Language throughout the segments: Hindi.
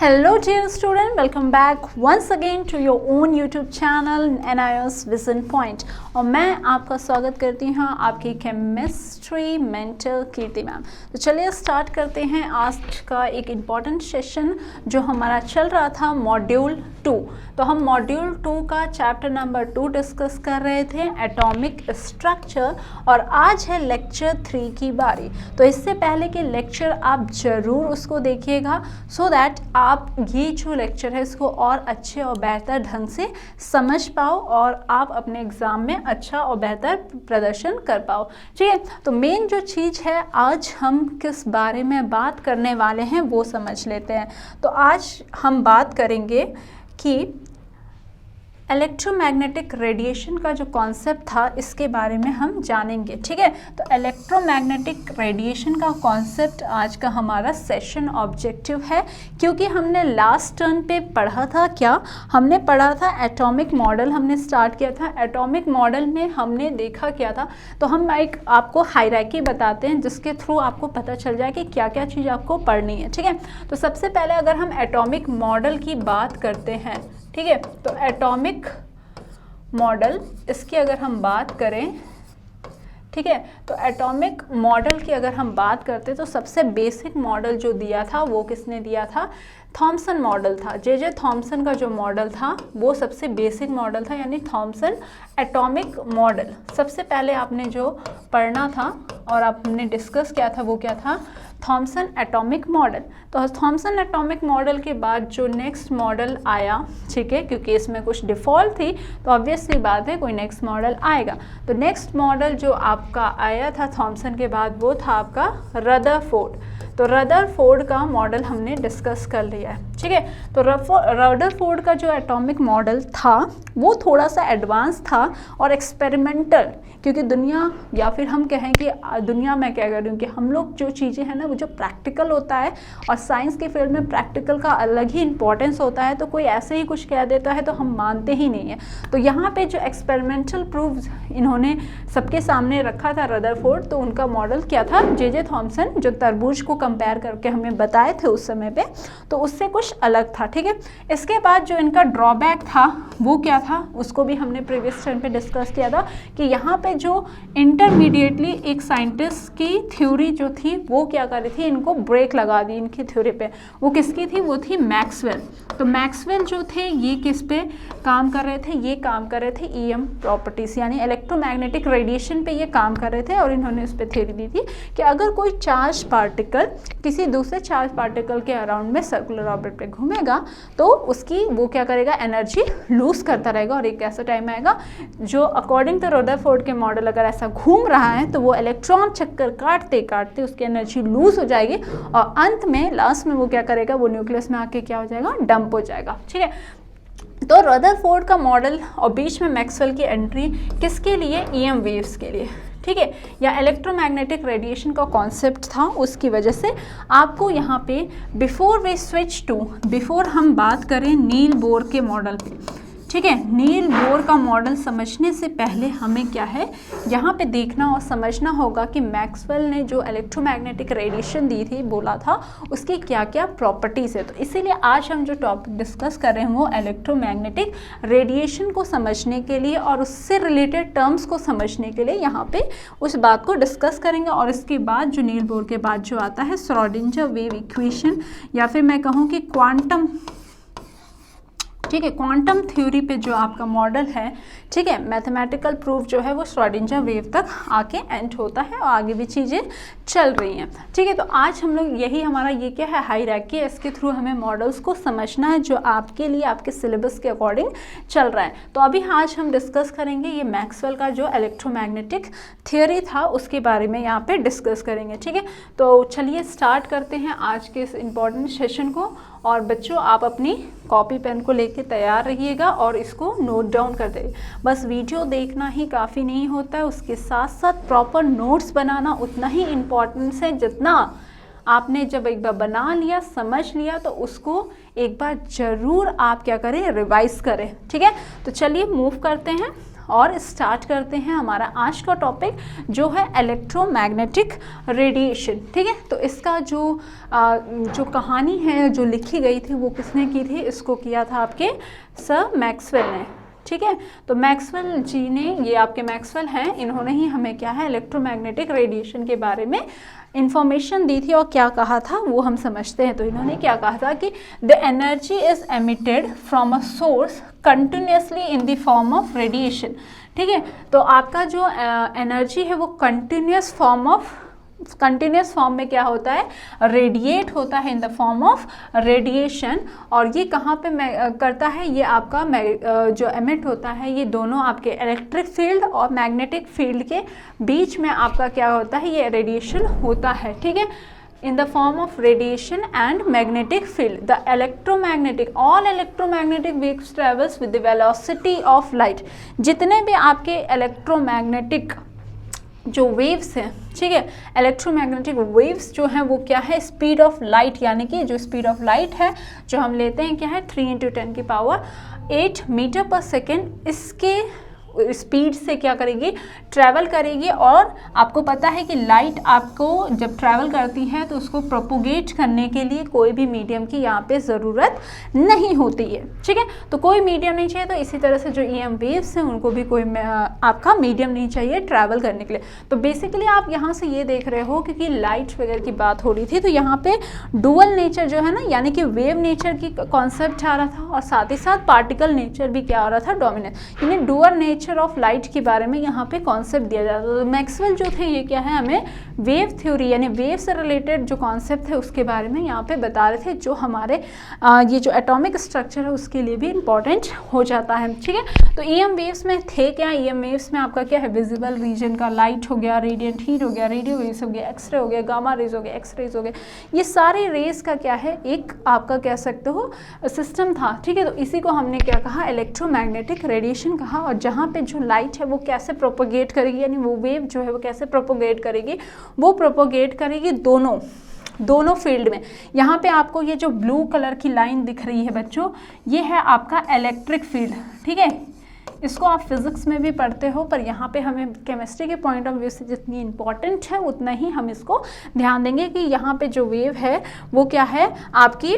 Hello dear student, welcome back once again to your own YouTube channel NIOS Vision Point। और मैं आपका स्वागत करती हूँ आपकी केमिस्ट्री मेंटर कीर्ति मैम। तो चलिए स्टार्ट करते हैं आज का एक इम्पॉर्टेंट सेशन जो हमारा चल रहा था मॉड्यूल 2। तो हम मॉड्यूल 2 का चैप्टर नंबर 2 डिस्कस कर रहे थे एटॉमिक स्ट्रक्चर, और आज है लेक्चर 3 की बारी। तो इससे पहले कि लेक्चर आप ज़रूर उसको देखिएगा सो दैट आप ये जो लेक्चर है इसको और अच्छे और बेहतर ढंग से समझ पाओ और आप अपने एग्ज़ाम में अच्छा और बेहतर प्रदर्शन कर पाओ। ठीक है, तो मेन जो चीज़ है आज हम किस बारे में बात करने वाले हैं वो समझ लेते हैं। तो आज हम बात करेंगे कि इलेक्ट्रोमैग्नेटिक रेडिएशन का जो कॉन्सेप्ट था इसके बारे में हम जानेंगे। ठीक है, तो इलेक्ट्रोमैग्नेटिक रेडिएशन का कॉन्सेप्ट आज का हमारा सेशन ऑब्जेक्टिव है, क्योंकि हमने लास्ट टर्न पे पढ़ा था। क्या हमने पढ़ा था? एटॉमिक मॉडल हमने स्टार्ट किया था। एटॉमिक मॉडल में हमने देखा क्या था, तो हम एक आपको हायरार्की बताते हैं जिसके थ्रू आपको पता चल जाए कि क्या क्या चीज़ आपको पढ़नी है। ठीक है, तो सबसे पहले अगर हम एटॉमिक मॉडल की बात करते हैं, ठीक है, तो एटॉमिक मॉडल इसकी अगर हम बात करें, ठीक है, तो एटॉमिक मॉडल की अगर हम बात करते तो सबसे बेसिक मॉडल जो दिया था वो किसने दिया था? थॉमसन मॉडल था। जे थॉमसन का जो मॉडल था वो सबसे बेसिक मॉडल था, यानी थॉमसन एटॉमिक मॉडल। सबसे पहले आपने जो पढ़ना था और आपने डिस्कस किया था वो क्या था? Thomson atomic model. तो थॉमसन एटॉमिक मॉडल के बाद जो नेक्स्ट मॉडल आया, ठीक है, क्योंकि इसमें कुछ डिफ़ॉल्ट थी तो ऑब्वियसली बात है कोई नेक्स्ट मॉडल आएगा। तो नेक्स्ट मॉडल जो आपका आया था थॉमसन के बाद वो था आपका रदरफोर्ड। तो रदरफोर्ड का मॉडल हमने डिस्कस कर लिया है। ठीक है, तो रदरफोर्ड का जो एटॉमिक मॉडल था वो थोड़ा सा एडवांस था और एक्सपेरिमेंटल, क्योंकि दुनिया, या फिर हम कहें कि दुनिया में क्या कर रही हूँ कि हम लोग जो चीज़ें हैं ना वो जो प्रैक्टिकल होता है, और साइंस के फील्ड में प्रैक्टिकल का अलग ही इंपॉर्टेंस होता है। तो कोई ऐसे ही कुछ कह देता है तो हम मानते ही नहीं है। तो यहाँ पे जो एक्सपेरिमेंटल प्रूफ इन्होंने सबके सामने रखा था रदरफोर्ड, तो उनका मॉडल क्या था? जे थॉमसन जो तरबूज को कंपेयर करके हमें बताए थे उस समय पे, तो उससे कुछ अलग था। ठीक है, इसके बाद जो इनका ड्रॉबैक था वो क्या था, उसको भी हमने प्रीवियस टाइम पे डिस्कस किया था कि यहाँ पे जो इंटरमीडिएटली एक साइंटिस्ट की थ्योरी जो थी वो क्या कर रही थी, इनको ब्रेक लगा दी इनकी थ्योरी पे। वो किसकी थी? वो थी मैक्सवेल। तो मैक्सवेल जो थे ये किस पे काम कर रहे थे? ये काम कर रहे थे ईएम प्रॉपर्टीज, यानी इलेक्ट्रोमैग्नेटिक रेडिएशन पे ये काम कर रहे थे। और इन्होंने उस पर थ्योरी दी थी कि अगर कोई चार्ज पार्टिकल किसी दूसरे चार्ज पार्टिकल के अराउंड में सर्कुलर ऑर्बिट पे घूमेगा तो उसकी वो क्या करेगा? एनर्जी लूज करता रहेगा, और एक ऐसा टाइम आएगा जो अकॉर्डिंग टू रदरफोर्ड के मॉडल अगर ऐसा घूम रहा है तो वो इलेक्ट्रॉन चक्कर काटते काटते उसकी एनर्जी लूज हो जाएगी, और अंत में लास्ट में वो क्या करेगा? वो न्यूक्लियस में आके क्या हो जाएगा? डंप हो जाएगा। ठीक है, तो रदरफोर्ड का मॉडल और बीच में मैक्सवेल की एंट्री किसके लिए? ईएम वेव्स के लिए। ठीक है, या इलेक्ट्रोमैग्नेटिक रेडिएशन का कॉन्सेप्ट था, उसकी वजह से आपको यहाँ पे बिफोर हम बात करें नील बोर के मॉडल पे, ठीक है, नील बोर का मॉडल समझने से पहले हमें क्या है यहाँ पे देखना और समझना होगा कि मैक्सवेल ने जो इलेक्ट्रोमैग्नेटिक रेडिएशन दी थी, बोला था, उसकी क्या क्या प्रॉपर्टीज़ है। तो इसीलिए आज हम जो टॉपिक डिस्कस कर रहे हैं वो इलेक्ट्रोमैग्नेटिक रेडिएशन को समझने के लिए और उससे रिलेटेड टर्म्स को समझने के लिए यहाँ पे उस बात को डिस्कस करेंगे। और इसके बाद जो नील बोर के बाद जो आता है श्रोडिंगर वेव इक्वेशन, या फिर मैं कहूँ कि क्वांटम, ठीक है, क्वांटम थ्योरी पे जो आपका मॉडल है, ठीक है, मैथमेटिकल प्रूफ जो है वो श्रोडिंगर वेव तक आके एंड होता है और आगे भी चीज़ें चल रही हैं। ठीक है, तो आज हम लोग यही हमारा ये क्या है? हायरार्की है। इसके थ्रू हमें मॉडल्स को समझना है जो आपके लिए आपके सिलेबस के अकॉर्डिंग चल रहा है। तो अभी आज हम डिस्कस करेंगे ये मैक्सवेल का जो इलेक्ट्रोमैग्नेटिक थियोरी था उसके बारे में यहाँ पे डिस्कस करेंगे। ठीक है, तो चलिए स्टार्ट करते हैं आज के इस इम्पॉर्टेंट सेशन को। और बच्चों आप अपनी कॉपी पेन को लेके तैयार रहिएगा और इसको नोट डाउन कर दें। बस वीडियो देखना ही काफ़ी नहीं होता है, उसके साथ साथ प्रॉपर नोट्स बनाना उतना ही इम्पॉर्टेंस है जितना आपने जब एक बार बना लिया, समझ लिया, तो उसको एक बार ज़रूर आप क्या करें? रिवाइज करें। ठीक है, तो चलिए मूव करते हैं और स्टार्ट करते हैं हमारा आज का टॉपिक जो है इलेक्ट्रोमैग्नेटिक रेडिएशन। ठीक है, तो इसका जो कहानी है जो लिखी गई थी वो किसने की थी, इसको किया था आपके सर मैक्सवेल ने। ठीक है, तो मैक्सवेल जी ने, ये आपके मैक्सवेल हैं, इन्होंने ही हमें क्या है इलेक्ट्रोमैग्नेटिक रेडिएशन के बारे में इंफॉर्मेशन दी थी। और क्या कहा था वो हम समझते हैं। तो इन्होंने क्या कहा था कि the energy is emitted from a source continuously in the form of radiation. ठीक है, तो आपका जो एनर्जी है वो कंटिन्यूस फॉर्म में क्या होता है, रेडिएट होता है in the form of radiation. और ये कहाँ पे करता है, ये आपका जो एमिट होता है ये दोनों आपके इलेक्ट्रिक फील्ड और मैग्नेटिक फील्ड के बीच में आपका क्या होता है, ये रेडिएशन होता है। ठीक है, in the form of radiation and magnetic field. The all electromagnetic waves travels with the velocity of light. जितने भी आपके इलेक्ट्रोमैग्नेटिक जो वेव्स हैं, ठीक है, इलेक्ट्रोमैग्नेटिक वेव्स जो हैं वो क्या है, स्पीड ऑफ लाइट, यानी कि जो स्पीड ऑफ लाइट है जो हम लेते हैं क्या है 3 × 10⁸ मीटर पर सेकेंड, इसके स्पीड से क्या करेगी, ट्रैवल करेगी। और आपको पता है कि लाइट आपको जब ट्रैवल करती है तो उसको प्रोपोगेट करने के लिए कोई भी मीडियम की यहाँ पे ज़रूरत नहीं होती है। ठीक है, तो कोई मीडियम नहीं चाहिए। तो इसी तरह से जो EM वेव्स हैं उनको भी कोई आपका मीडियम नहीं चाहिए ट्रैवल करने के लिए। तो बेसिकली आप यहाँ से ये देख रहे हो क्योंकि लाइट वगैरह की बात हो रही थी, तो यहाँ पे डुअल नेचर जो है ना, यानी कि वेव नेचर की कॉन्सेप्ट आ रहा था और साथ ही साथ पार्टिकल नेचर भी क्या आ रहा था, डोमिनेंस, यानी डुअल नेचर ऑफ लाइट के बारे में यहाँ पे कॉन्सेप्ट दिया जाता है। तो मैक्सवेल जो थे ये क्या है, हमें वेव थ्योरी यानी वेव से रिलेटेड जो कॉन्सेप्ट है उसके बारे में यहाँ पे बता रहे थे, जो हमारे ये जो एटॉमिक स्ट्रक्चर है उसके लिए भी इंपॉर्टेंट हो जाता है। ठीक है, तो EM वेव्स में थे क्या, EM वेव्स में आपका क्या है, विजिबल रीजन का लाइट हो गया, रेडिएंट हीट हो गया, रेडियो वेव्स हो गया, एक्सरे हो गया, गामा रेज हो गया, एक्सरेज हो गया, ये सारे रेज का क्या है एक आपका कह सकते हो सिस्टम था। ठीक है, तो इसी को हमने क्या कहा, इलेक्ट्रोमैग्नेटिक रेडिएशन कहा। और जहाँ पे जो लाइट है वो कैसे प्रोपोगेट करेगी, यानी वो वेव जो है वो कैसे प्रोपोगेट करेगी, वो प्रोपोगेट करेगी दोनों फील्ड में। यहाँ पे आपको ये जो ब्लू कलर की लाइन दिख रही है बच्चों, ये है आपका इलेक्ट्रिक फील्ड। ठीक है, इसको आप फिजिक्स में भी पढ़ते हो, पर यहाँ पे हमें केमिस्ट्री के पॉइंट ऑफ व्यू से जितनी इंपॉर्टेंट है उतना ही हम इसको ध्यान देंगे कि यहाँ पे जो वेव है वो क्या है, आपकी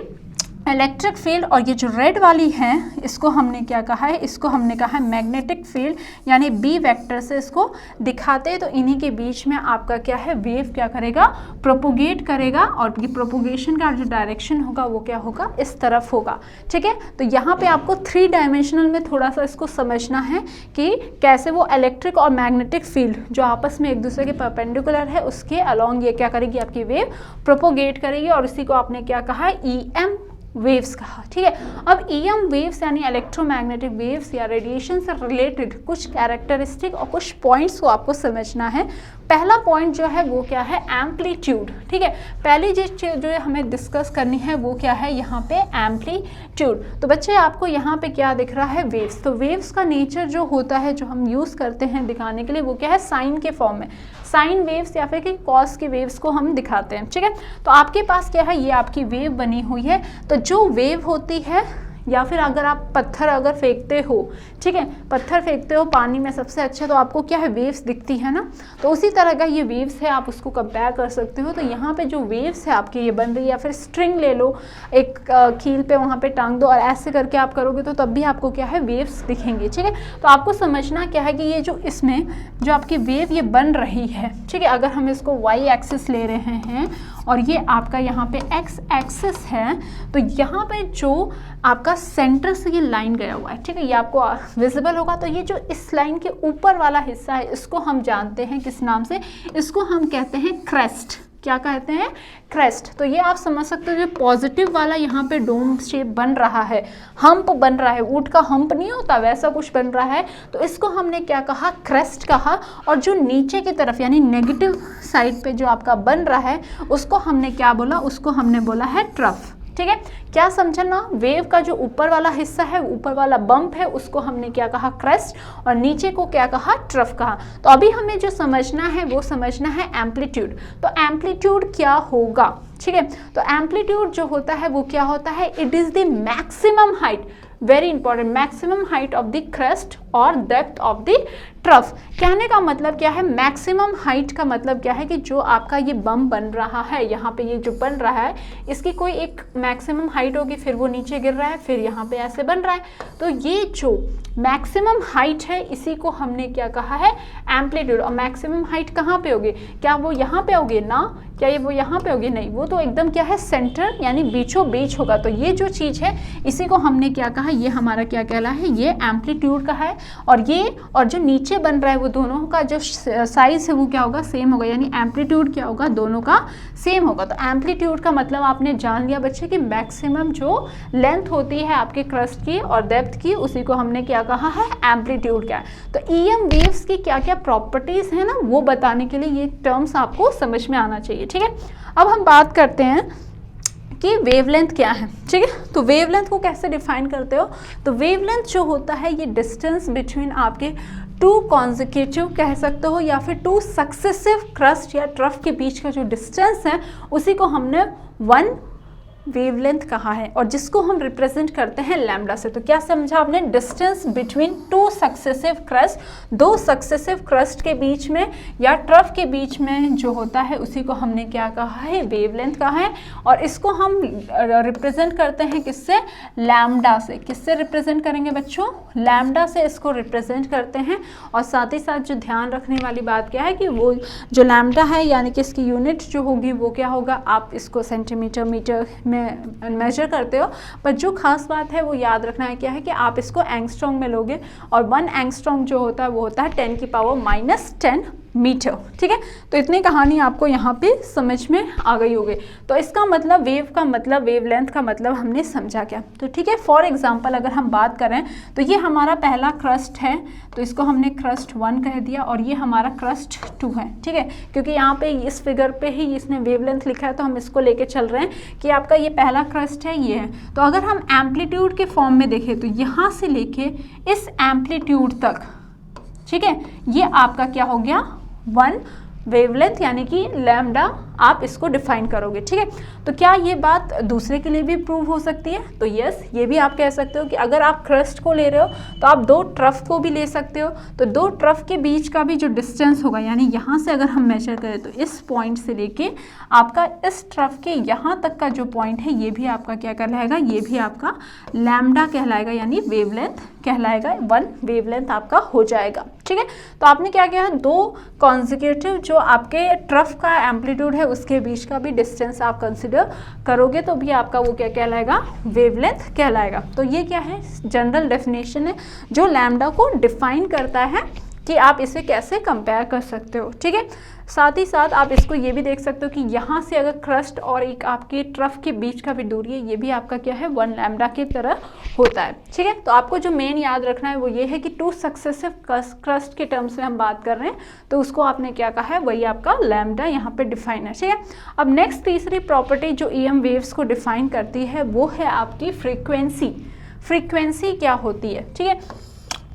इलेक्ट्रिक फील्ड। और ये जो रेड वाली है इसको हमने क्या कहा है, इसको हमने कहा है मैग्नेटिक फील्ड, यानी B वेक्टर से इसको दिखाते हैं। तो इन्हीं के बीच में आपका क्या है, वेव क्या करेगा, प्रोपोगेट करेगा। और ये प्रोपोगेशन का जो डायरेक्शन होगा वो क्या होगा, इस तरफ होगा। ठीक है, तो यहाँ पे आपको 3 डायमेंशनल में थोड़ा सा इसको समझना है कि कैसे वो इलेक्ट्रिक और मैग्नेटिक फील्ड जो आपस में एक दूसरे के परपेंडिकुलर है उसके अलॉन्ग ये क्या करेगी, आपकी वेव प्रोपोगेट करेगी। और इसी को आपने क्या कहा, EM वेव्स कहा। ठीक है, अब EM वेव्स यानी इलेक्ट्रोमैग्नेटिक वेव्स या रेडिएशन से रिलेटेड कुछ कैरेक्टरिस्टिक और कुछ पॉइंट्स को आपको समझना है। पहला पॉइंट जो है वो क्या है, एम्पलीट्यूड। ठीक है, पहली चीज जो हमें डिस्कस करनी है वो क्या है, यहाँ पे एम्पलीट्यूड। तो बच्चे आपको यहाँ पे क्या दिख रहा है, वेव्स। तो वेव्स का नेचर जो होता है जो हम यूज़ करते हैं दिखाने के लिए वो क्या है, साइन के फॉर्म में, साइन वेव्स या फिर कि कॉस की वेव्स को हम दिखाते हैं। ठीक है, तो आपके पास क्या है, ये आपकी वेव बनी हुई है। तो जो वेव होती है, या फिर अगर आप पत्थर अगर फेंकते हो, ठीक है, पत्थर फेंकते हो पानी में सबसे अच्छा, तो आपको क्या है, वेव्स दिखती है ना। तो उसी तरह का ये वेव्स है, आप उसको कंपेयर कर सकते हो। तो यहाँ पे जो वेव्स है आपकी ये बन रही है, या फिर स्ट्रिंग ले लो, एक कील पे वहाँ पे टांग दो और ऐसे करके आप करोगे तो तब भी आपको क्या है, वेव्स दिखेंगी। ठीक है, तो आपको समझना क्या है कि ये जो इसमें जो आपकी वेव ये बन रही है, ठीक है, अगर हम इसको Y एक्सिस ले रहे हैं और ये आपका यहाँ पे X एक्सिस है, तो यहाँ पे जो आपका सेंटर से ये लाइन गया हुआ है, ठीक है, ये आपको विजिबल होगा। तो ये जो इस लाइन के ऊपर वाला हिस्सा है इसको हम जानते हैं किस नाम से, इसको हम कहते हैं क्रेस्ट। क्या कहते हैं, क्रेस्ट। तो ये आप समझ सकते हो, जो पॉजिटिव वाला यहाँ पे डोम शेप बन रहा है, हम्प बन रहा है, ऊँट का हम्प नहीं होता वैसा कुछ बन रहा है, तो इसको हमने क्या कहा, क्रेस्ट कहा। और जो नीचे की तरफ यानी नेगेटिव साइड पे जो आपका बन रहा है उसको हमने क्या बोला, उसको हमने बोला है ट्रफ। ठीक है, क्या समझना, वेव का जो ऊपर वाला हिस्सा है, ऊपर वाला बम्प है, उसको हमने क्या कहा, क्रेस्ट, और नीचे को क्या कहा, ट्रफ कहा। तो अभी हमें जो समझना है वो समझना है एम्पलीट्यूड। तो एम्पलीट्यूड क्या होगा, ठीक है, तो एम्पलीट्यूड जो होता है वो क्या होता है, it is the maximum height, very important, maximum height of the crest और डेप्थ ऑफ द ट्रफ। कहने का मतलब क्या है, मैक्सिमम हाइट का मतलब क्या है कि जो आपका ये बम बन रहा है, यहाँ पे ये जो बन रहा है इसकी कोई एक मैक्सिमम हाइट होगी, फिर वो नीचे गिर रहा है, फिर यहाँ पे ऐसे बन रहा है, तो ये जो मैक्सिमम हाइट है इसी को हमने क्या कहा है, एम्पलीट्यूड। और मैक्सिमम हाइट कहाँ पे होगी, क्या वो यहाँ पे होगी ना, क्या ये वो यहाँ पे होगी, नहीं, वो तो एकदम क्या है, सेंटर यानी बीचों बीच होगा। तो ये जो चीज़ है इसी को हमने क्या कहा, ये हमारा क्या कहला है, ये एम्पलीट्यूड का है। और ये और जो नीचे बन रहा है वो दोनों का जो साइज है वो क्या होगा, सेम होगा, यानी एम्पलीट्यूड क्या होगा, दोनों का सेम होगा। तो एम्पलीट्यूड का मतलब आपने जान लिया बच्चे कि मैक्सिमम जो लेंथ होती है आपके क्रस्ट की और डेप्थ की, उसी को हमने क्या कहा है, एम्पलीट्यूड क्या है। तो ईएम वेव्स की क्या क्या प्रॉपर्टीज है ना, वो बताने के लिए ये टर्म्स आपको समझ में आना चाहिए, ठीक है। अब हम बात करते हैं कि वेवलेंथ क्या है, ठीक है। तो वेवलेंथ को कैसे डिफाइन करते हो, तो वेवलेंथ जो होता है ये डिस्टेंस बिटवीन आपके टू कॉन्जिक्यूटिव कह सकते हो या फिर टू सक्सेसिव क्रस्ट या ट्रफ के बीच का जो डिस्टेंस है उसी को हमने वन वेवलेंथ कहा है, और जिसको हम रिप्रेजेंट करते हैं लैम्डा से। तो क्या समझा आपने, distance between two successive crust, दो सक्सेसिव क्रस्ट के बीच में या ट्रफ के बीच में जो होता है उसी को हमने क्या कहा है, वेवलेंथ कहा है। और इसको हम रिप्रेजेंट करते हैं किससे, लैम्डा से। किससे रिप्रेजेंट करेंगे बच्चों, लैम्डा से इसको रिप्रेजेंट करते हैं। और साथ ही साथ जो ध्यान रखने वाली बात क्या है कि वो जो लैम्डा है यानी कि इसकी यूनिट जो होगी वो क्या होगा, आप इसको सेंटीमीटर मीटर में मेजर करते हो, पर जो खास बात है वो याद रखना है क्या है कि आप इसको एंगस्ट्रॉन्ग में लोगे, और 1 एंगस्ट्रॉन्ग जो होता है वो होता है 10⁻⁻10 मीटर, ठीक है। तो इतनी कहानी आपको यहाँ पे समझ में आ गई होगी। तो इसका मतलब वेव का मतलब, वेवलेंथ का मतलब हमने समझा क्या, तो ठीक है। फॉर एग्जांपल अगर हम बात करें तो ये हमारा पहला क्रस्ट है, तो इसको हमने क्रस्ट 1 कह दिया, और ये हमारा क्रस्ट 2 है, ठीक है। क्योंकि यहाँ पे इस फिगर पे ही इसने वेवलेंथ लिखा है तो हम इसको लेके चल रहे हैं कि आपका ये पहला क्रस्ट है, ये है। तो अगर हम एम्पलीट्यूड के फॉर्म में देखें तो यहाँ से लेके इस एम्पलीट्यूड तक, ठीक है, ये आपका क्या हो गया, 1 वेवलेंथ यानी कि लैम्डा आप इसको डिफाइन करोगे, ठीक है। तो क्या ये बात दूसरे के लिए भी प्रूव हो सकती है, तो यस, ये भी आप कह सकते हो कि अगर आप क्रस्ट को ले रहे हो तो आप 2 ट्रफ को भी ले सकते हो। तो 2 ट्रफ के बीच का भी जो डिस्टेंस होगा, यानी यहाँ से अगर हम मेजर करें तो इस पॉइंट से लेके आपका इस ट्रफ के यहाँ तक का जो पॉइंट है ये भी आपका क्या कहलाएगा, ये भी आपका लैम्डा कहलाएगा, यानी वेवलेंथ कहलाएगा, 1 वेवलेंथ आपका हो जाएगा, ठीक है। तो आपने क्या किया है, 2 कॉन्जिक्यूटिव जो आपके ट्रफ का एम्पलीट्यूड है उसके बीच का भी डिस्टेंस आप कंसिडर करोगे तो भी आपका वो क्या कहलाएगा, वेवलेंथ कहलाएगा। तो ये क्या है, जनरल डेफिनेशन है जो लैम्डा को डिफाइन करता है कि आप इसे कैसे कंपेयर कर सकते हो, ठीक है। साथ ही साथ आप इसको ये भी देख सकते हो कि यहाँ से अगर क्रस्ट और एक आपके ट्रफ के बीच का भी दूरी है, ये भी आपका क्या है, 1 लैम्डा की तरह होता है, ठीक है। तो आपको जो मेन याद रखना है वो ये है कि 2 सक्सेसिव क्रस्ट के टर्म्स में हम बात कर रहे हैं, तो उसको आपने क्या कहा है, वही आपका लैम्डा यहाँ पे डिफाइन है, ठीक है। अब नेक्स्ट तीसरी प्रॉपर्टी जो ईएम वेव्स को डिफाइन करती है वो है आपकी फ्रीक्वेंसी। फ्रीक्वेंसी क्या होती है, ठीक है।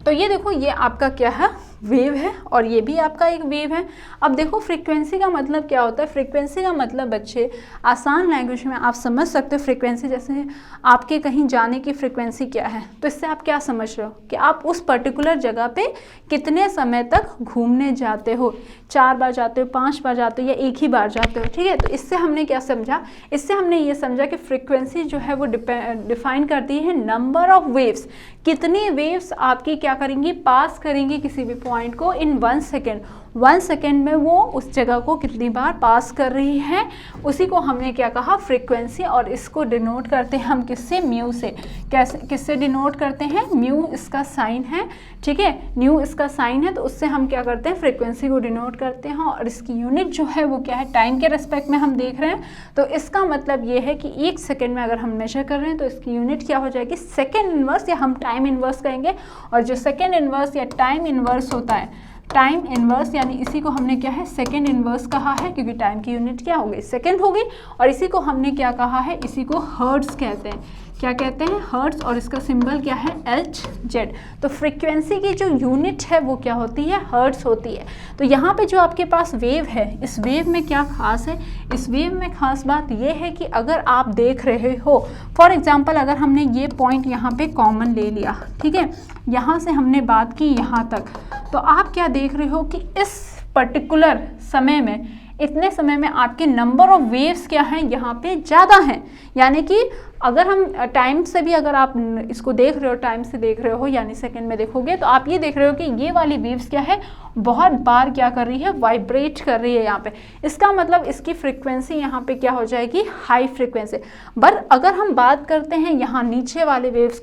तो ये देखो, ये आपका क्या है, वेव है, और ये भी आपका एक वेव है। अब देखो फ्रीक्वेंसी का मतलब क्या होता है, फ्रीक्वेंसी का मतलब बच्चे आसान लैंग्वेज में आप समझ सकते हो। फ्रीक्वेंसी जैसे आपके कहीं जाने की फ्रीक्वेंसी क्या है, तो इससे आप क्या समझ रहे हो कि आप उस पर्टिकुलर जगह पे कितने समय तक घूमने जाते हो, 4 बार जाते हो, 5 बार जाते हो या एक ही बार जाते हो, ठीक है। तो इससे हमने क्या समझा, इससे हमने ये समझा कि फ्रीक्वेंसी जो है वो डिफाइन करती है नंबर ऑफ वेव्स, कितनी वेव्स आपकी क्या करेंगी, पास करेंगी किसी भी पॉइंट को इन 1 सेकेंड। 1 सेकेंड में वो उस जगह को कितनी बार पास कर रही है, उसी को हमने क्या कहा, फ्रीक्वेंसी। और इसको डिनोट करते हैं हम किससे, म्यू से। कैसे, किससे डिनोट करते हैं, म्यू इसका साइन है, ठीक है, न्यू इसका साइन है, तो उससे हम क्या करते हैं, फ्रीक्वेंसी को डिनोट करते हैं। और इसकी यूनिट जो है वो क्या है, टाइम के रेस्पेक्ट में हम देख रहे हैं, तो इसका मतलब ये है कि 1 सेकेंड में अगर हम मेजर कर रहे हैं तो इसकी यूनिट क्या हो जाएगी, सेकेंड इनवर्स, या हम टाइम इनवर्स कहेंगे। और जो सेकेंड इनवर्स या टाइम इनवर्स होता है, टाइम इनवर्स यानी इसी को हमने क्या है, सेकेंड इनवर्स कहा है, क्योंकि टाइम की यूनिट क्या हो गई, सेकेंड हो गई। और इसी को हमने क्या कहा है, इसी को हर्ट्ज कहते हैं, क्या कहते हैं, हर्ट्ज, और इसका सिंबल क्या है, Hz। तो फ्रीक्वेंसी की जो यूनिट है वो क्या होती है, हर्ट्ज होती है। तो यहाँ पे जो आपके पास वेव है, इस वेव में क्या खास है, इस वेव में खास बात ये है कि अगर आप देख रहे हो, फॉर एग्जांपल अगर हमने ये पॉइंट यहाँ पे कॉमन ले लिया, ठीक है, यहाँ से हमने बात की यहाँ तक, तो आप क्या देख रहे हो कि इस पर्टिकुलर समय में, इतने समय में आपके नंबर ऑफ वेव्स क्या हैं, यहाँ पे ज़्यादा हैं। यानी कि अगर हम टाइम से भी, अगर आप इसको देख रहे हो, टाइम से देख रहे हो यानी सेकंड में देखोगे, तो आप ये देख रहे हो कि ये वाली वेव्स क्या है, बहुत बार क्या कर रही है, वाइब्रेट कर रही है यहाँ पे। इसका मतलब इसकी फ्रीक्वेंसी यहाँ पे क्या हो जाएगी, हाई फ्रीक्वेंसी। पर अगर हम बात करते हैं यहाँ नीचे वाले वेव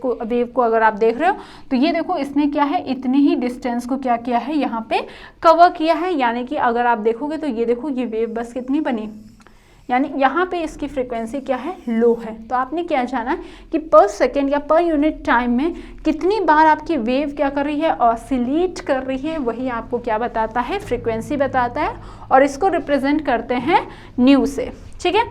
को अगर आप देख रहे हो, तो ये देखो इसने क्या है, इतनी ही डिस्टेंस को क्या किया है, यहाँ पे कवर किया है। यानी कि अगर आप देखोगे तो ये देखो, ये वेव बस कितनी बनी, यानी यहाँ पे इसकी फ्रीक्वेंसी क्या है, लो है। तो आपने क्या जाना है कि पर सेकेंड या पर यूनिट टाइम में कितनी बार आपकी वेव क्या कर रही है, ऑसिलेट कर रही है, वही आपको क्या बताता है, फ्रीक्वेंसी बताता है। और इसको रिप्रेजेंट करते हैं न्यू से, ठीक है।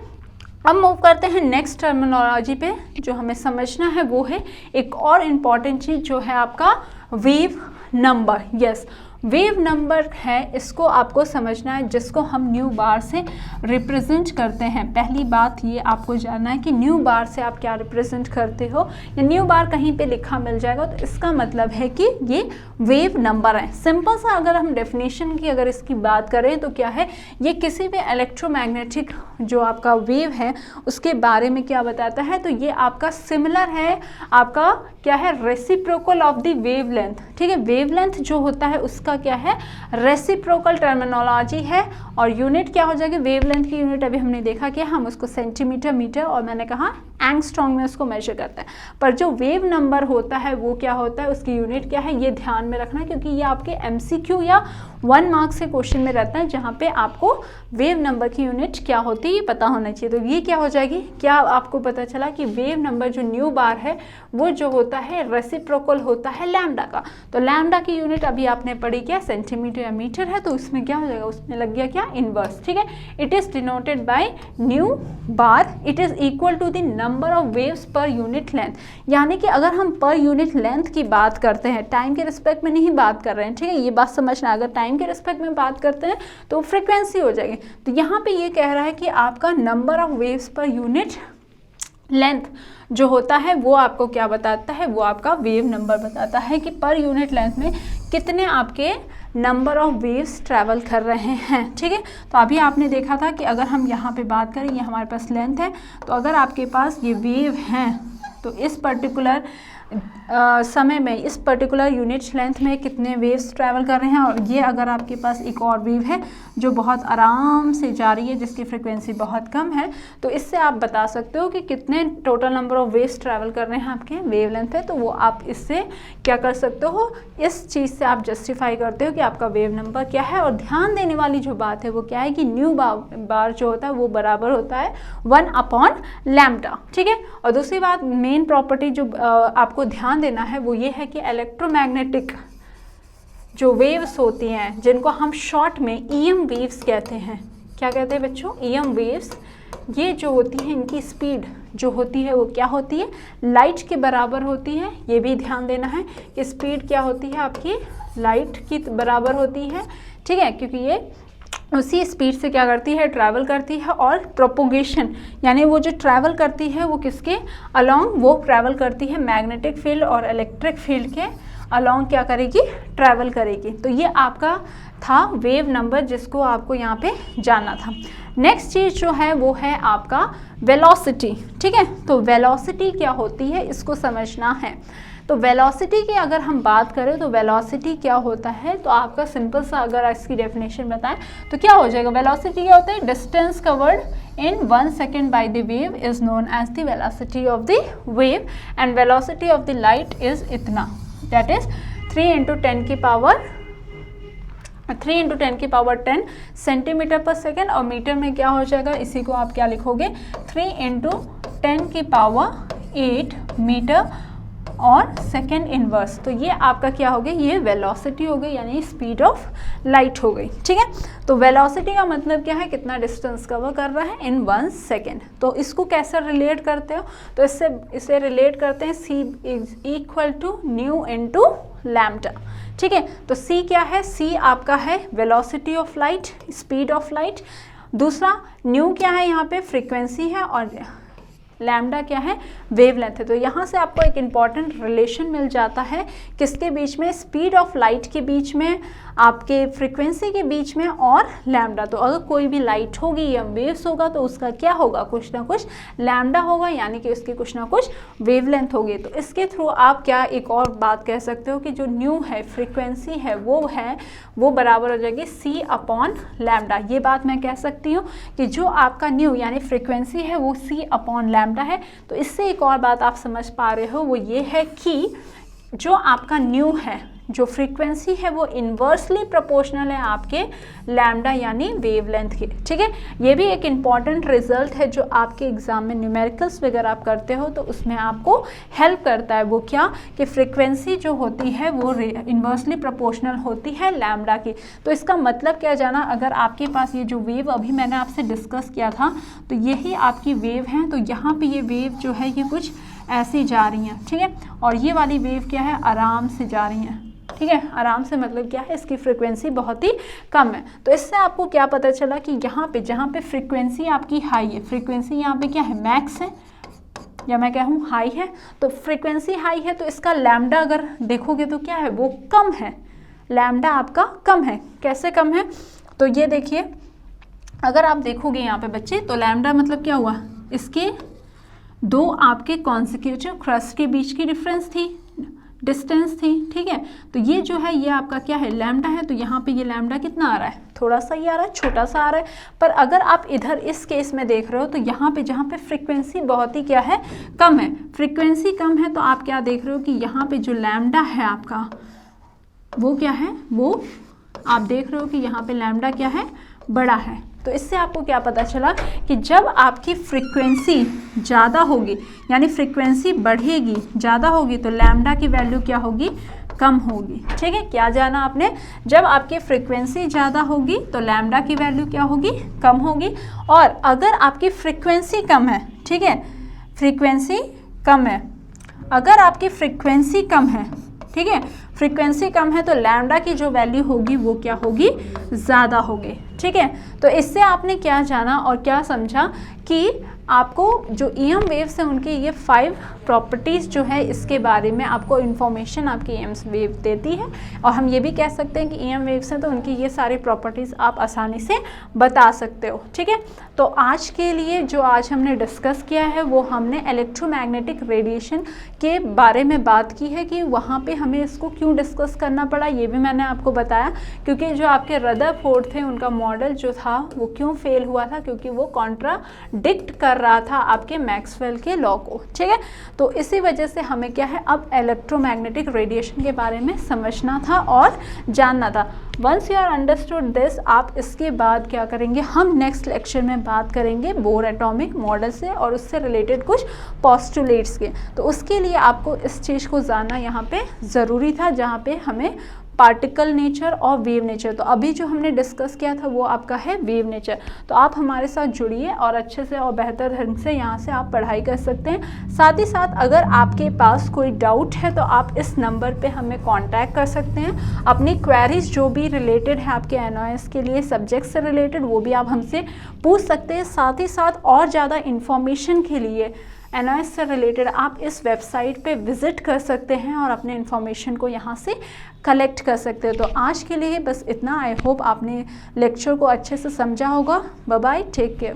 अब मूव करते हैं नेक्स्ट टर्मिनोलॉजी पे। जो हमें समझना है वो है एक और इम्पॉर्टेंट चीज़, जो है आपका wave number. Yes, wave number है, इसको आपको समझना है, जिसको हम न्यू बार से रिप्रेजेंट करते हैं। पहली बात ये आपको जानना है कि न्यू बार से आप क्या रिप्रेजेंट करते हो, या न्यू बार कहीं पे लिखा मिल जाएगा तो इसका मतलब है कि ये वेव नंबर है। सिंपल सा अगर हम डेफिनेशन की अगर इसकी बात करें तो क्या है, ये किसी भी इलेक्ट्रोमैग्नेटिक जो आपका वेव है उसके बारे में क्या बताता है, तो ये आपका सिमिलर है, आपका क्या है, रेसिप्रोकल ऑफ द वेवलेंथ। ठीक है, वेवलेंथ जो होता है उसका क्या है, रेसिप्रोकल टर्मिनोलॉजी है। और यूनिट क्या हो जाएगी, वेवलेंथ की यूनिट अभी हमने देखा कि हम उसको सेंटीमीटर, मीटर और मैंने कहा एंगस्ट्रॉन्ग में उसको मेजर करते हैं। पर जो वेव नंबर होता है वो क्या होता है, उसकी यूनिट क्या है, ये ध्यान में रखना, क्योंकि ये आपके एमसीक्यू या 1 मार्क से क्वेश्चन में रहता है, जहाँ पे आपको वेव नंबर की यूनिट क्या होती है ये पता होना चाहिए। तो ये क्या हो जाएगी, क्या आपको पता चला कि वेव नंबर जो न्यू बार है वो जो होता है रेसिप्रोकल होता है लैम्डा का। तो लैम्डा की यूनिट अभी आपने पढ़ी क्या, सेंटीमीटर या मीटर है, तो उसमें क्या हो जाएगा, उसमें लग गया क्या, इनवर्स। ठीक है, it is denoted by nu bar, it is equal to the number of waves per unit length. यानी कि अगर हम पर यूनिट लेंथ की बात करते हैं, टाइम के रिस्पेक्ट में नहीं बात कर रहे हैं, ठीक है, ये बात समझना। अगर टाइम के रिस्पेक्ट में बात करते हैं तो फ्रीक्वेंसी हो जाएगी। तो यहाँ पे ये कह रहा है कि आपका number of waves per unit length जो होता है वो आपको क्या बताता है, वो आपका वेव नंबर बताता है कि पर यूनिट लेंथ में कितने आपके नंबर ऑफ वेव्स ट्रैवल कर रहे हैं। ठीक है, तो अभी आपने देखा था कि अगर हम यहाँ पे बात करें, ये हमारे पास लेंथ है, तो अगर आपके पास ये वेव हैं तो इस पर्टिकुलर समय में, इस पर्टिकुलर यूनिट लेंथ में कितने वेव्स ट्रैवल कर रहे हैं। और ये अगर आपके पास एक और वेव है जो बहुत आराम से जा रही है, जिसकी फ्रीक्वेंसी बहुत कम है, तो इससे आप बता सकते हो कि कितने total number of waves travel कर रहे हैं आपके वेव लेंथ पे। तो वो आप इससे क्या कर सकते हो, इस चीज़ से आप जस्टिफाई करते हो कि आपका वेव नंबर क्या है। और ध्यान देने वाली जो बात है वो क्या है कि न्यू बार जो होता है वो बराबर होता है 1/λ। ठीक है, और दूसरी बात, मेन प्रॉपर्टी जो आपको ध्यान देना है वो ये है कि इलेक्ट्रोमैग्नेटिक जो वेव्स होती हैं, जिनको हम शॉर्ट में ईएम वेव्स कहते हैं, क्या कहते हैं बच्चों, ईएम वेव्स, ये जो होती हैं इनकी स्पीड जो होती है वो क्या होती है, लाइट के बराबर होती है। ये भी ध्यान देना है कि स्पीड क्या होती है आपकी, लाइट की बराबर होती है। ठीक है, क्योंकि ये उसी स्पीड से क्या करती है, ट्रैवल करती है। और प्रोपोगेशन यानी वो जो ट्रैवल करती है वो किसके अलोंग, वो ट्रैवल करती है मैग्नेटिक फील्ड और इलेक्ट्रिक फील्ड के अलोंग क्या करेगी, ट्रैवल करेगी। तो ये आपका था वेव नंबर, जिसको आपको यहाँ पे जानना था। नेक्स्ट चीज़ जो है वो है आपका वेलोसिटी। ठीक है, तो वेलोसिटी क्या होती है इसको समझना है। तो वेलोसिटी की अगर हम बात करें तो वेलोसिटी क्या होता है, तो आपका सिंपल सा अगर इसकी डेफिनेशन बताएं तो क्या हो जाएगा, वेलोसिटी क्या होता है, distance covered in 1 second by the wave is known as the velocity of the wave, and velocity of the light is इतना, दैट इज 3 × 10 की पावर 10 सेंटीमीटर पर सेकेंड। और मीटर में क्या हो जाएगा, इसी को आप क्या लिखोगे, 3 × 10 की पावर 8 मीटर और सेकेंड इनवर्स। तो ये आपका क्या हो गया, ये वेलोसिटी हो गई यानी स्पीड ऑफ लाइट हो गई। ठीक है, तो वेलोसिटी का मतलब क्या है, कितना डिस्टेंस कवर कर रहा है इन 1 सेकेंड। तो इसको कैसे रिलेट करते हो, तो इसे रिलेट करते हैं c is equal to nu into lambda. ठीक है, तो c क्या है, c आपका है velocity of light, speed of light. दूसरा न्यू क्या है, यहाँ पे फ्रीक्वेंसी है, और लैम्डा क्या है, वेवलेंथ है। तो यहाँ से आपको एक इम्पॉर्टेंट रिलेशन मिल जाता है किसके बीच में, स्पीड ऑफ लाइट के बीच में, आपके फ्रीक्वेंसी के बीच में और लैम्डा। तो अगर कोई भी लाइट होगी या वेव्स होगा तो उसका क्या होगा, कुछ ना कुछ लैम्डा होगा, यानी कि उसकी कुछ ना कुछ वेवलेंथ होगी। तो इसके थ्रू आप क्या एक और बात कह सकते हो कि जो न्यू है, फ्रीक्वेंसी है, वो बराबर हो जाएगी c अपॉन लैम्डा। ये बात मैं कह सकती हूँ कि जो आपका न्यू यानी फ्रीक्वेंसी है वो c अपॉन लैम्डा है। तो इससे एक और बात आप समझ पा रहे हो, वो ये है कि जो आपका न्यू है, जो फ्रीक्वेंसी है, वो इन्वर्सली प्रोपोर्शनल है आपके लैम्डा यानी वेवलेंथ के। ठीक है, ये भी एक इम्पॉर्टेंट रिजल्ट है जो आपके एग्जाम में न्यूमेरिकल्स वगैरह आप करते हो तो उसमें आपको हेल्प करता है। वो क्या कि फ्रीक्वेंसी जो होती है वो इन्वर्सली प्रोपोर्शनल होती है लैम्डा की। तो इसका मतलब क्या जाना, अगर आपके पास ये जो वेव अभी मैंने आपसे डिस्कस किया था तो यही आपकी वेव है। तो यहाँ पे ये वेव जो है ये कुछ ऐसी जा रही हैं। ठीक है, और ये वाली वेव क्या है, आराम से जा रही हैं। ठीक है, आराम से मतलब क्या है, इसकी फ्रीक्वेंसी बहुत ही कम है। तो इससे आपको क्या पता चला कि यहाँ पे जहाँ पे फ्रीक्वेंसी आपकी हाई है, फ्रीक्वेंसी यहाँ पे क्या है, मैक्स है, या मैं कहूँ हाई है। तो फ्रीक्वेंसी हाई है तो इसका लैम्डा अगर देखोगे तो क्या है, वो कम है, लैम्डा आपका कम है। कैसे कम है, तो ये देखिए, अगर आप देखोगे यहाँ पे बच्चे, तो लैम्डा मतलब क्या हुआ, इसके दो आपके कॉन्सिक्यूटिव क्रस्ट के बीच की डिस्टेंस थी। ठीक है, तो ये जो है ये आपका क्या है, लैम्डा है। तो यहाँ पे ये लैम्डा कितना आ रहा है, थोड़ा सा ही आ रहा है, छोटा सा आ रहा है। पर अगर आप इधर इस केस में देख रहे हो तो यहाँ पे जहाँ पे फ्रीक्वेंसी बहुत ही क्या है, कम है, फ्रीक्वेंसी कम है, तो आप क्या देख रहे हो कि यहाँ पे जो लैम्डा है आपका वो क्या है, वो आप देख रहे हो कि यहाँ पे लैम्डा क्या है, बड़ा है। तो इससे आपको क्या पता चला कि जब आपकी फ्रीक्वेंसी ज़्यादा होगी यानी फ्रीक्वेंसी बढ़ेगी, ज़्यादा होगी, तो लैम्डा की वैल्यू क्या होगी, कम होगी। ठीक है, क्या जाना आपने, जब आपकी फ्रीक्वेंसी ज़्यादा होगी तो लैम्डा की वैल्यू क्या होगी, कम होगी। और अगर आपकी फ्रीक्वेंसी कम है, ठीक है, फ्रीक्वेंसी कम है, अगर आपकी फ्रीक्वेंसी कम है, ठीक है, फ्रीक्वेंसी कम है, तो लैम्डा की जो वैल्यू होगी वो क्या होगी, ज़्यादा होगी। ठीक है, तो इससे आपने क्या जाना और क्या समझा कि आपको जो ईएम वेव्स हैं उनके ये 5 प्रॉपर्टीज़ जो है इसके बारे में आपको इन्फॉर्मेशन आपकी ईएम वेव देती है। और हम ये भी कह सकते हैं कि ईएम वेव्स हैं तो उनकी ये सारी प्रॉपर्टीज़ आप आसानी से बता सकते हो। ठीक है, तो आज के लिए जो आज हमने डिस्कस किया है वो हमने इलेक्ट्रोमैग्नेटिक रेडिएशन के बारे में बात की है कि वहाँ पे हमें इसको क्यों डिस्कस करना पड़ा, ये भी मैंने आपको बताया। क्योंकि जो आपके रदरफोर्ड थे उनका मॉडल जो था वो क्यों फेल हुआ था, क्योंकि वो कॉन्ट्राडिक्ट कर रहा था आपके मैक्सवेल के लॉ को। ठीक है, तो इसी वजह से हमें क्या है, अब इलेक्ट्रोमैग्नेटिक रेडिएशन के बारे में समझना था और जानना था। Once you are understood this, आप इसके बाद क्या करेंगे, हम नेक्स्ट लेक्चर में बात करेंगे बोर एटॉमिक मॉडल से और उससे रिलेटेड कुछ पोस्टुलेट्स के। तो उसके लिए आपको इस चीज़ को जानना यहाँ पे ज़रूरी था, जहाँ पे हमें पार्टिकल नेचर और वेव नेचर, तो अभी जो हमने डिस्कस किया था वो आपका है वेव नेचर। तो आप हमारे साथ जुड़िए और अच्छे से और बेहतर ढंग से यहाँ से आप पढ़ाई कर सकते हैं। साथ ही साथ अगर आपके पास कोई डाउट है तो आप इस नंबर पे हमें कांटेक्ट कर सकते हैं। अपनी क्वेरीज जो भी रिलेटेड है आपके एनओएस के लिए सब्जेक्ट से रिलेटेड वो भी आप हमसे पूछ सकते हैं। साथ ही साथ और ज़्यादा इन्फॉर्मेशन के लिए एनओएस से रिलेटेड आप इस वेबसाइट पे विज़िट कर सकते हैं और अपने इन्फॉर्मेशन को यहाँ से कलेक्ट कर सकते हैं। तो आज के लिए बस इतना। आई होप आपने लेक्चर को अच्छे से समझा होगा। Bye bye, take care.